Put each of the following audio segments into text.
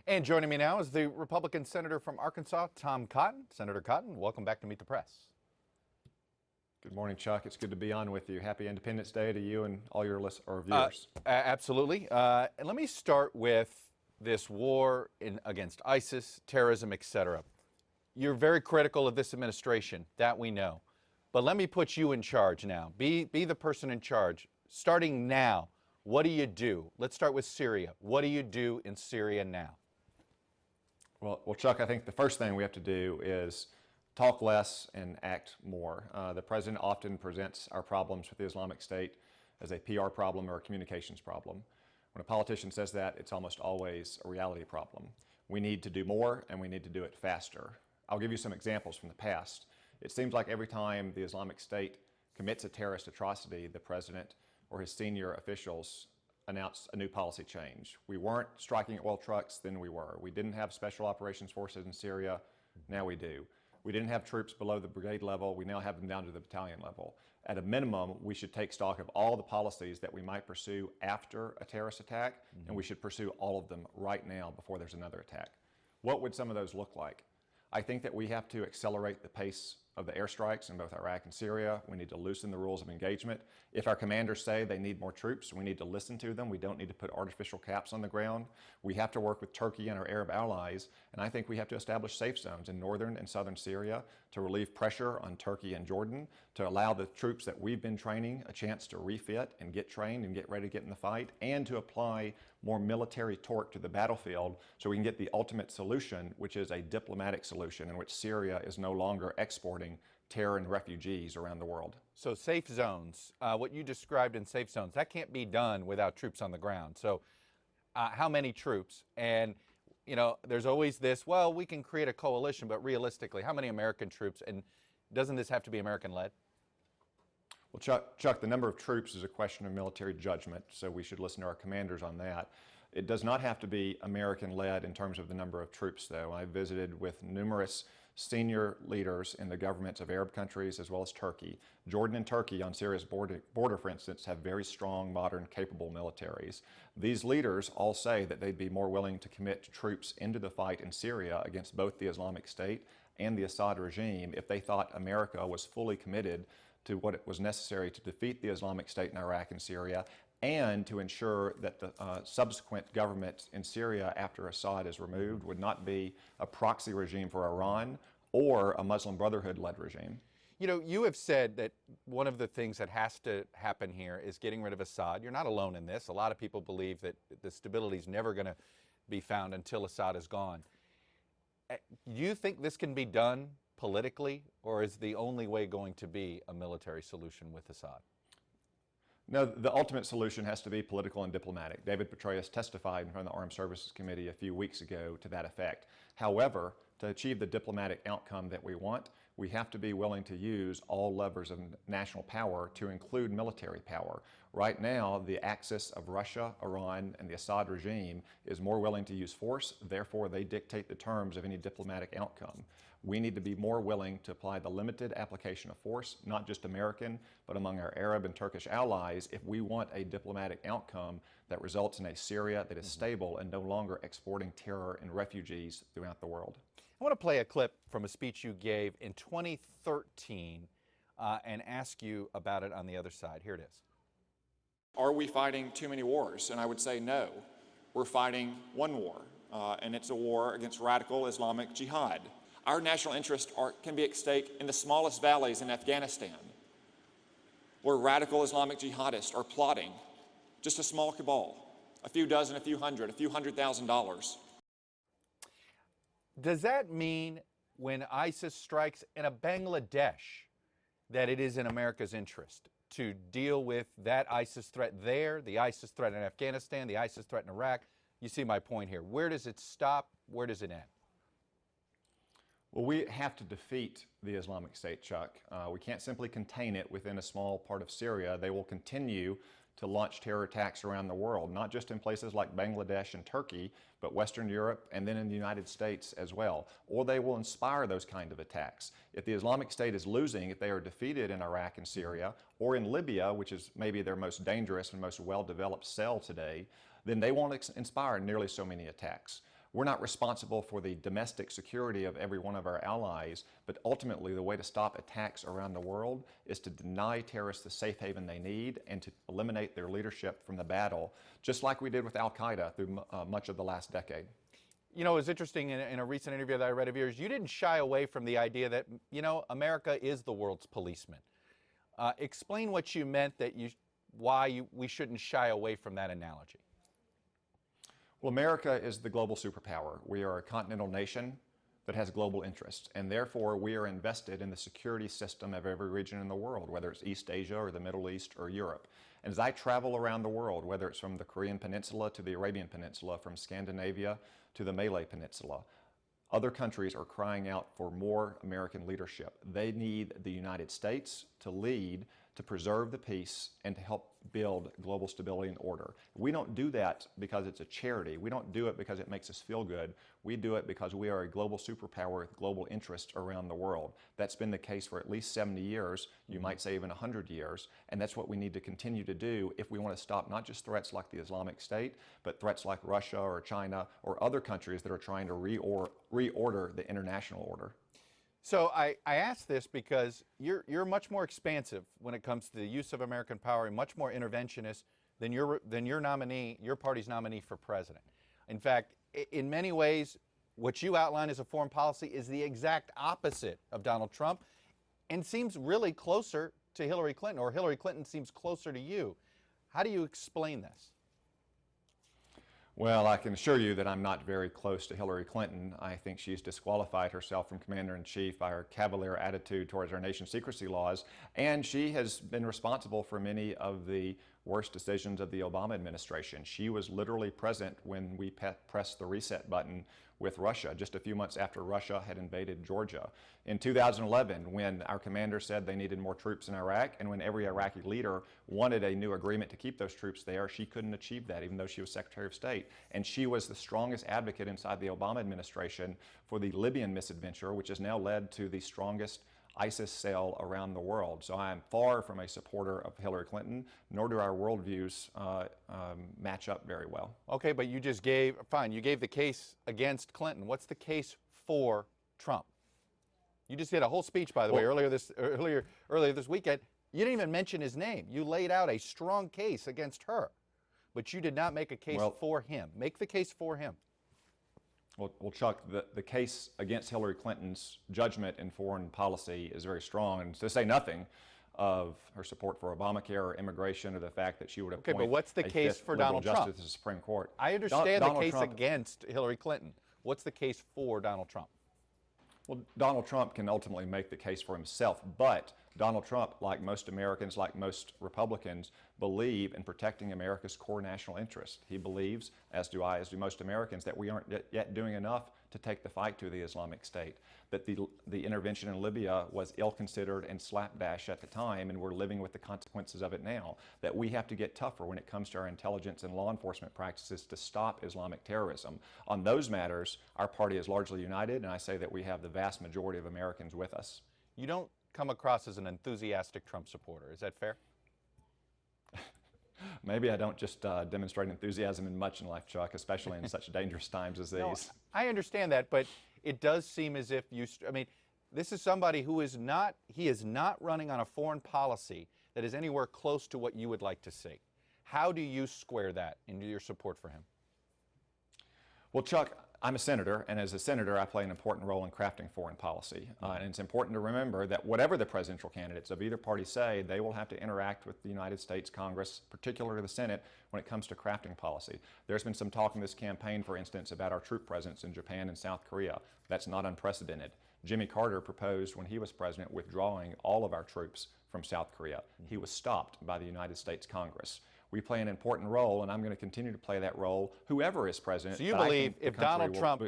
And joining me now is the Republican Senator from Arkansas, Tom Cotton. Senator Cotton, welcome back to Meet the Press. Good morning, Chuck. It's good to be on with you. Happy Independence Day to you and all your viewers. Absolutely. And let me start with this war against ISIS, terrorism, etc. You're very critical of this administration, that we know. But let me put you in charge now. Be the person in charge. Starting now, what do you do? Let's start with Syria. What do you do in Syria now? Well, Chuck, I think the first thing we have to do is talk less and act more. The president often presents our problems with the Islamic State as a PR problem or a communications problem. When a politician says that, it's almost always a reality problem. We need to do more, and we need to do it faster. I'll give you some examples from the past. It seems like every time the Islamic State commits a terrorist atrocity, the president or his senior officials announced a new policy change. We weren't striking oil trucks, then we were. We didn't have special operations forces in Syria, now we do. We didn't have troops below the brigade level, we now have them down to the battalion level. At a minimum, we should take stock of all the policies that we might pursue after a terrorist attack, and we should pursue all of them right now before there's another attack. What would some of those look like? I think that we have to accelerate the pace of the airstrikes in both Iraq and Syria. We need to loosen the rules of engagement. If our commanders say they need more troops, we need to listen to them. We don't need to put artificial caps on the ground. We have to work with Turkey and our Arab allies, and I think we have to establish safe zones in northern and southern Syria to relieve pressure on Turkey and Jordan, to allow the troops that we've been training a chance to refit and get trained and get ready to get in the fight, and to apply more military torque to the battlefield so we can get the ultimate solution, which is a diplomatic solution in which Syria is no longer exporting terror and refugees around the world. So safe zones, what you described in safe zones, that can't be done without troops on the ground. So how many troops? And you know, there's always this, well, we can create a coalition, but realistically, how many American troops? And doesn't this have to be American-led? Well, Chuck, the number of troops is a question of military judgment, so we should listen to our commanders on that. It does not have to be American-led in terms of the number of troops, though. I visited with numerous senior leaders in the governments of Arab countries as well as Turkey. Jordan and Turkey on Syria's border, for instance, have very strong, modern, capable militaries. These leaders all say that they'd be more willing to commit troops into the fight in Syria against both the Islamic State and the Assad regime if they thought America was fully committed to what it was necessary to defeat the Islamic State in Iraq and Syria, and to ensure that the subsequent government in Syria after Assad is removed would not be a proxy regime for Iran or a Muslim Brotherhood-led regime. You know, you have said that one of the things that has to happen here is getting rid of Assad. You're not alone in this. A lot of people believe that the stability is never going to be found until Assad is gone. Do you think this can be done politically, or is the only way going to be a military solution with Assad? No, the ultimate solution has to be political and diplomatic. David Petraeus testified in front of the Armed Services Committee a few weeks ago to that effect. However, to achieve the diplomatic outcome that we want, we have to be willing to use all levers of national power to include military power. Right now, the axis of Russia, Iran, and the Assad regime is more willing to use force, therefore they dictate the terms of any diplomatic outcome. We need to be more willing to apply the limited application of force, not just American, but among our Arab and Turkish allies, if we want a diplomatic outcome that results in a Syria that is stable and no longer exporting terror and refugees throughout the world. I want to play a clip from a speech you gave in 2013 and ask you about it on the other side. Here it is. Are we fighting too many wars? And I would say no. We're fighting one war, and it's a war against radical Islamic jihad. Our national interests can be at stake in the smallest valleys in Afghanistan, where radical Islamic jihadists are plotting just a small cabal, a few dozen, a few hundred $100,000. Does that mean when ISIS strikes in a Bangladesh that it is in America's interest to deal with that ISIS threat there, the ISIS threat in Afghanistan, the ISIS threat in Iraq? You see my point here. Where does it stop? Where does it end? Well, we have to defeat the Islamic State, Chuck. We can't simply contain it within a small part of Syria. They will continue to launch terror attacks around the world, not just in places like Bangladesh and Turkey, but Western Europe and then in the United States as well. Or they will inspire those kind of attacks. If the Islamic State is losing, if they are defeated in Iraq and Syria, or in Libya, which is maybe their most dangerous and most well-developed cell today, then they won't inspire nearly so many attacks. We're not responsible for the domestic security of every one of our allies, but ultimately the way to stop attacks around the world is to deny terrorists the safe haven they need and to eliminate their leadership from the battle, just like we did with al-Qaeda through much of the last decade. You know, it was interesting in a recent interview that I read of yours, you didn't shy away from the idea that, you know, America is the world's policeman. Explain what you meant, that we shouldn't shy away from that analogy. Well, America is the global superpower. We are a continental nation that has global interests, and therefore we are invested in the security system of every region in the world, whether it's East Asia or the Middle East or Europe. And as I travel around the world, whether it's from the Korean Peninsula to the Arabian Peninsula, from Scandinavia to the Malay Peninsula, other countries are crying out for more American leadership. They need the United States to lead, to preserve the peace, and to help build global stability and order. We don't do that because it's a charity. We don't do it because it makes us feel good. We do it because we are a global superpower with global interests around the world. That's been the case for at least 70 years, you might say even 100 years, and that's what we need to continue to do if we want to stop not just threats like the Islamic State, but threats like Russia or China or other countries that are trying to reorder the international order. So I ask this because you're much more expansive when it comes to the use of American power and much more interventionist than your nominee, your party's nominee for president. In fact, in many ways, what you outline as a foreign policy is the exact opposite of Donald Trump and seems really closer to Hillary Clinton, or Hillary Clinton seems closer to you. How do you explain this? Well, I can assure you that I'm not very close to Hillary Clinton. I think she's disqualified herself from Commander-in-Chief by her cavalier attitude towards our nation's secrecy laws, and she has been responsible for many of the worst decisions of the Obama administration. She was literally present when we pressed the reset button with Russia, just a few months after Russia had invaded Georgia. In 2011, when our commander said they needed more troops in Iraq, and when every Iraqi leader wanted a new agreement to keep those troops there, she couldn't achieve that, even though she was Secretary of State. And she was the strongest advocate inside the Obama administration for the Libyan misadventure, which has now led to the strongest ISIS cell around the world. So I am far from a supporter of Hillary Clinton, nor do our worldviews match up very well. Okay, but you just gave, fine, you gave the case against Clinton. What's the case for Trump? You just did a whole speech, by the way, earlier this weekend. You didn't even mention his name. You laid out a strong case against her, but you did not make a case for him. Make the case for him. Well, Chuck, the case against Hillary Clinton's judgment in foreign policy is very strong, and to say nothing of her support for Obamacare or immigration or the fact that she would appoint but what's the case for Donald Trump? Justice to the Supreme Court. I understand the case against Hillary Clinton. What's the case for Donald Trump? Well, Donald Trump can ultimately make the case for himself, but Donald Trump, like most Americans, like most Republicans, believe in protecting America's core national interests. He believes, as do I, as do most Americans, that we aren't yet doing enough to take the fight to the Islamic State, that the intervention in Libya was ill-considered and slapdash at the time, and we're living with the consequences of it now, that we have to get tougher when it comes to our intelligence and law enforcement practices to stop Islamic terrorism. On those matters, our party is largely united, and I say that we have the vast majority of Americans with us. You don't come across as an enthusiastic Trump supporter. Is that fair? Maybe I don't just demonstrate enthusiasm in much in life, Chuck, especially in such dangerous times as these. No, I understand that, but it does seem as if you, I mean, this is somebody who is not, he is not running on a foreign policy that is anywhere close to what you would like to see. How do you square that into your support for him? Well, Chuck, I'm a senator, and as a senator, I play an important role in crafting foreign policy. And it's important to remember that whatever the presidential candidates of either party say, they will have to interact with the United States Congress, particularly the Senate, when it comes to crafting policy. There's been some talk in this campaign, for instance, about our troop presence in Japan and South Korea. That's not unprecedented. Jimmy Carter proposed, when he was president, withdrawing all of our troops from South Korea. He was stopped by the United States Congress. We play an important role, and I'm going to continue to play that role, whoever is president. So you believe if Donald Trump,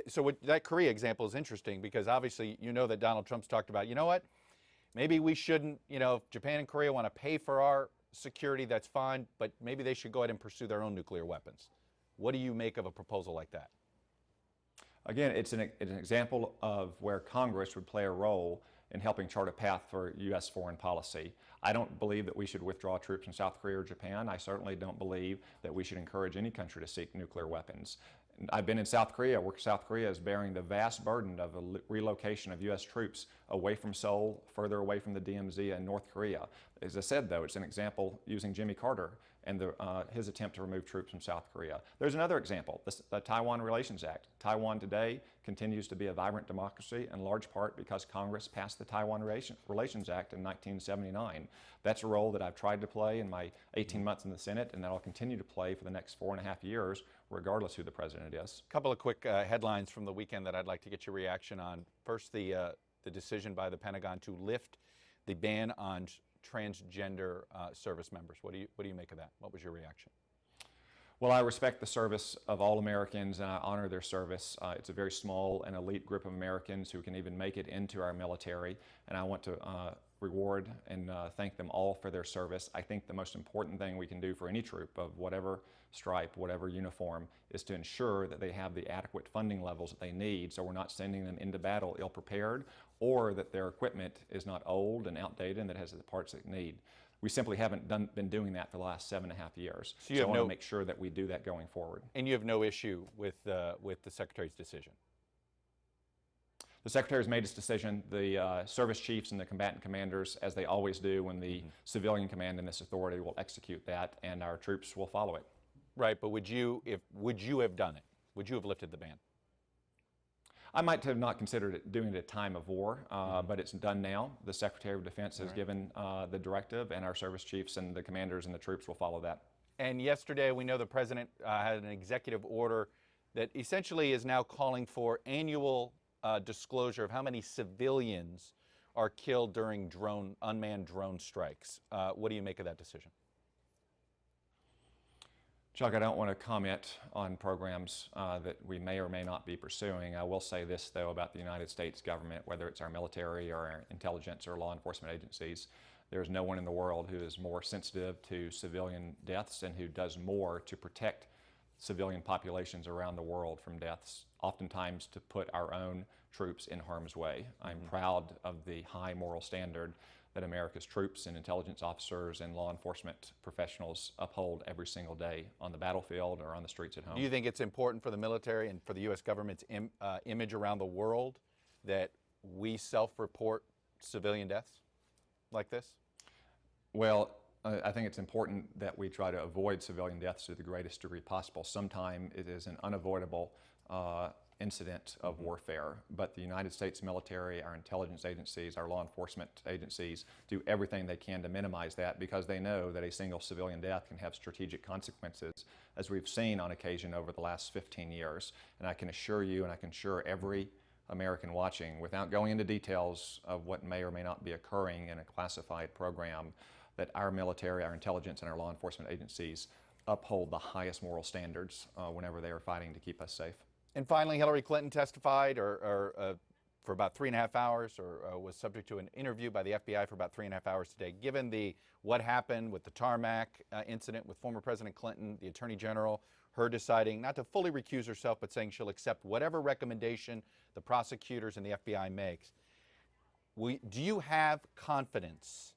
so that Korea example is interesting because obviously you know that Donald Trump's talked about, you know what, maybe we shouldn't, you know, if Japan and Korea want to pay for our security, that's fine, but maybe they should go ahead and pursue their own nuclear weapons. What do you make of a proposal like that? Again, it's an example of where Congress would play a role in helping chart a path for U.S. foreign policy. I don't believe that we should withdraw troops from South Korea or Japan. I certainly don't believe that we should encourage any country to seek nuclear weapons. I've been in South Korea, where South Korea is bearing the vast burden of a relocation of U.S. troops away from Seoul, further away from the DMZ and North Korea. As I said, though, it's an example using Jimmy Carter and his attempt to remove troops from South Korea. There's another example, the Taiwan Relations Act. Taiwan today continues to be a vibrant democracy in large part because Congress passed the Taiwan Relations Act in 1979. That's a role that I've tried to play in my 18 months in the Senate, and that I'll continue to play for the next 4.5 years, regardless who the president is. A couple of quick headlines from the weekend that I'd like to get your reaction on. First, the decision by the Pentagon to lift the ban on transgender service members. What do you make of that? What was your reaction? Well, I respect the service of all Americans, and I honor their service. It's a very small and elite group of Americans who can even make it into our military, and I want to reward and thank them all for their service. I think the most important thing we can do for any troop of whatever stripe, whatever uniform, is to ensure that they have the adequate funding levels that they need, so we're not sending them into battle ill-prepared, or that their equipment is not old and outdated and that has the parts they need. We simply haven't been doing that for the last 7.5 years. So I want to make sure that we do that going forward. And you have no issue with the Secretary's decision? The Secretary has made his decision. The service chiefs and the combatant commanders, as they always do when the civilian command in this authority, will execute that, and our troops will follow it. Right, but would you have done it? Would you have lifted the ban? I might have not considered it doing it at a time of war, but it's done now. The Secretary of Defense has given the directive, and our service chiefs and the commanders and the troops will follow that. And yesterday, we know the President had an executive order that essentially is now calling for annual disclosure of how many civilians are killed during unmanned drone strikes. What do you make of that decision? Chuck, I don't want to comment on programs that we may or may not be pursuing. I will say this, though, about the United States government, whether it's our military or our intelligence or law enforcement agencies. There's no one in the world who is more sensitive to civilian deaths and who does more to protect civilian populations around the world from deaths, oftentimes to put our own troops in harm's way. I'm proud of the high moral standard that America's troops and intelligence officers and law enforcement professionals uphold every single day on the battlefield or on the streets at home. Do you think it's important for the military and for the U.S. government's image around the world that we self-report civilian deaths like this? Well, I think it's important that we try to avoid civilian deaths to the greatest degree possible. Sometimes it is an unavoidable incident of warfare, but the United States military, our intelligence agencies, our law enforcement agencies do everything they can to minimize that, because they know that a single civilian death can have strategic consequences, as we've seen on occasion over the last 15 years. And I can assure you, and I can assure every American watching, without going into details of what may or may not be occurring in a classified program, that our military, our intelligence, and our law enforcement agencies uphold the highest moral standards whenever they are fighting to keep us safe. And finally, Hillary Clinton testified for about 3.5 hours, or was subject to an interview by the FBI for about 3.5 hours today. Given what happened with the tarmac incident with former President Clinton, the Attorney General, her deciding not to fully recuse herself, but saying she'll accept whatever recommendation the prosecutors and the FBI makes. Do you have confidence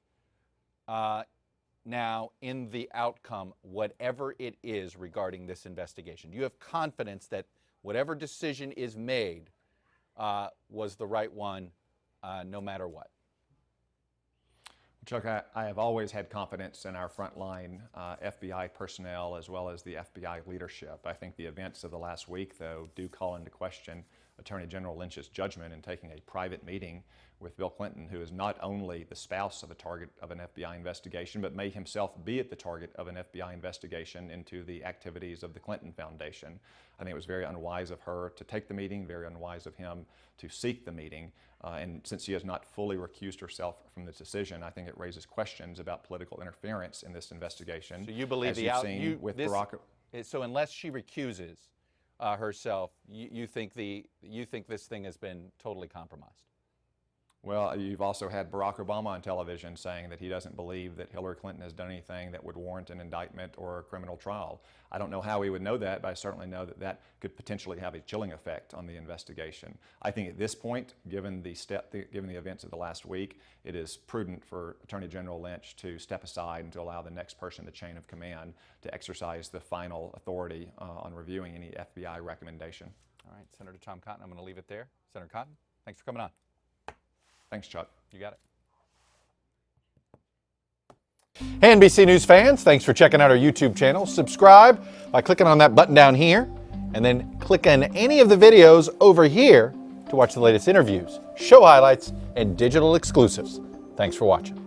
now in the outcome, whatever it is regarding this investigation? Do you have confidence that whatever decision is made was the right one, no matter what? Chuck, I have always had confidence in our frontline FBI personnel as well as the FBI leadership. I think the events of the last week, though, do call into question Attorney General Lynch's judgment in taking a private meeting with Bill Clinton, who is not only the spouse of a target of an FBI investigation, but may himself be at the target of an FBI investigation into the activities of the Clinton Foundation. I think it was very unwise of her to take the meeting, very unwise of him to seek the meeting. And since she has not fully recused herself from this decision, I think it raises questions about political interference in this investigation. So you believe so unless she recuses herself, you think this thing has been totally compromised? Well, you've also had Barack Obama on television saying that he doesn't believe that Hillary Clinton has done anything that would warrant an indictment or a criminal trial. I don't know how he would know that, but I certainly know that that could potentially have a chilling effect on the investigation. I think at this point, given the events of the last week, it is prudent for Attorney General Lynch to step aside and to allow the next person in the chain of command to exercise the final authority on reviewing any FBI recommendation. All right, Senator Tom Cotton, I'm going to leave it there. Senator Cotton, thanks for coming on. Thanks, Chuck. You got it. Hey, NBC News fans, thanks for checking out our YouTube channel. Subscribe by clicking on that button down here, and then click on any of the videos over here to watch the latest interviews, show highlights, and digital exclusives. Thanks for watching.